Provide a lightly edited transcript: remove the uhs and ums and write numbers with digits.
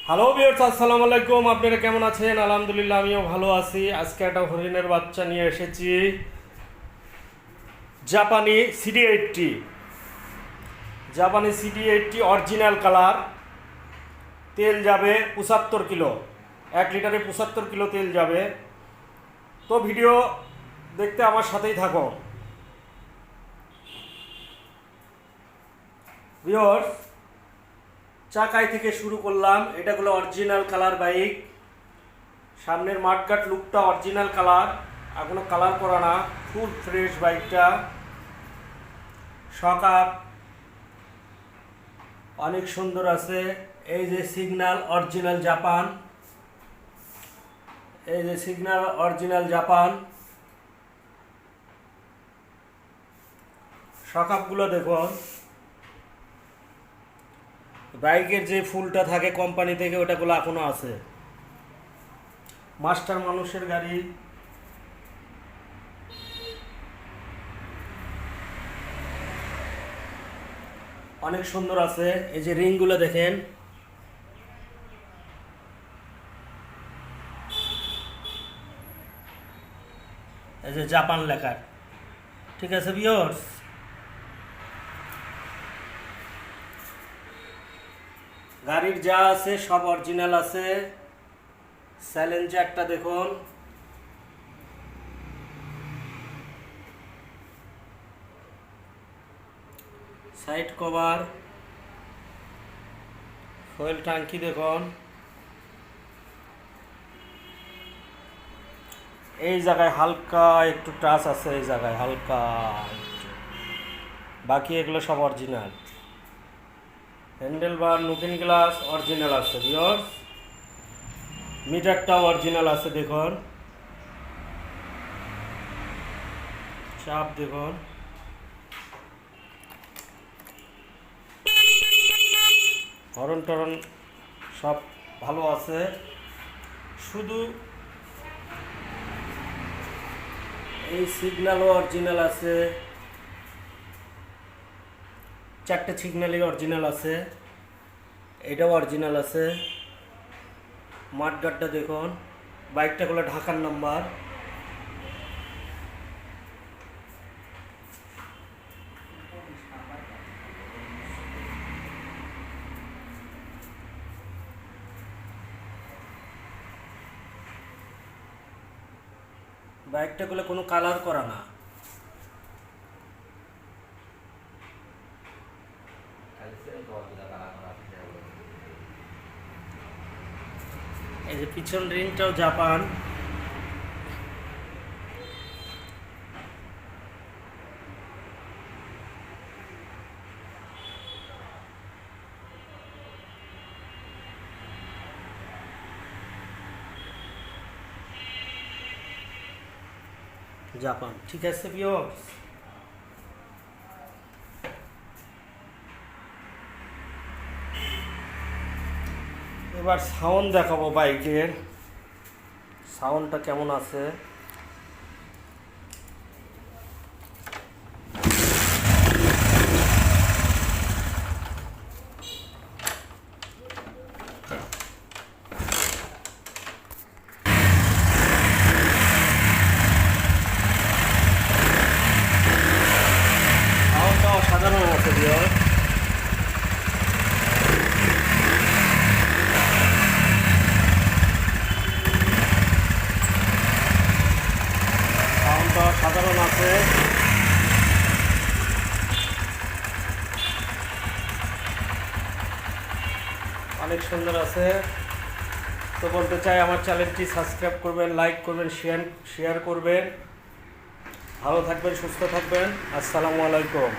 Hello viewers, আসসালামু আলাইকুম। আপনারা কেমন আছেন? আলহামদুলিল্লাহ, আমিও ভালো আছি। আজকে একটা হরিণের বাচ্চা নিয়ে এসেছি, জাপানি সিডি80। জাপানি সিডি80 অরিজিনাল কালার। তেল যাবে 75 কিলো, 1 লিটারে 75 কিলো তেল যাবে। তো ভিডিও দেখতে আমার সাথেই থাকো ভিউয়ার্স। চাকাই থেকে শুরু করলাম। এটা হলো অরিজিনাল কালার বাইক। সামনের মাঠঘাট লুকটা অরিজিনাল কালার, এখনো কালার করা না, ফুল ফ্রেশ বাইকটা। সকাপ অনেক সুন্দর আছে। এই যে সিগন্যাল অরিজিনাল জাপান, এই যে সিগন্যাল অরিজিনাল জাপান। সকাপগুলো দেখুন। বাইকের যে ফুলটা থাকে কোম্পানি থেকে, ওটাগুলো এখনো আছে। মাস্টার মানুষের গাড়ি। অনেক সুন্দর আছে। এই যে রিংগুলো দেখেন, এই যে জাপান লেখা। ঠিক আছে ভিউয়ার্স, গাড়ির যা আছে সব অরিজিনাল আছে। স্যালেঞ্জারটা দেখুন, সাইড কভার, ফুয়েল ট্যাঙ্কি দেখুন। এই জায়গায় হালকা একটু টাচ আছে, এই জায়গায় হালকা একটু। বাকি এগুলো সব অরিজিনাল। হ্যান্ডেল বার, লুকিং গ্লাস অরিজিনাল আছে ভিউয়ার্স। মিটারটাও অরিজিনাল আছে দেখুন। চাপ দেখুন। হরন টরন সব ভালো আছে। শুধু এই সিগন্যালও অরিজিনাল আছে, 4টে সিগন্যালই অরিজিনাল আছে। এটাও অরিজিনাল আছে। মাঠগাটটা দেখুন। বাইকটা হলো ঢাকার নাম্বার। বাইকটা গুলো কোনো কালার করা না। এই যে পিছন রিংটাও জাপান। জাপান। ঠিক আছে ভিউয়ার্স, এবার সাউন্ড দেখাবো বাইকের। সাউন্ডটা কেমন আছে। সাউন্ডটা অসাধারণ আছে ভিউয়ার্স। সাউন্ডটা সাধারণ আছে। অনেক সুন্দর আছে। তো বলতে চাই, আমার চ্যানেলটি সাবস্ক্রাইব করবেন, লাইক করবেন, শেয়ার করবেন। ভালো থাকবেন, সুস্থ থাকবেন। আসসালামু আলাইকুম।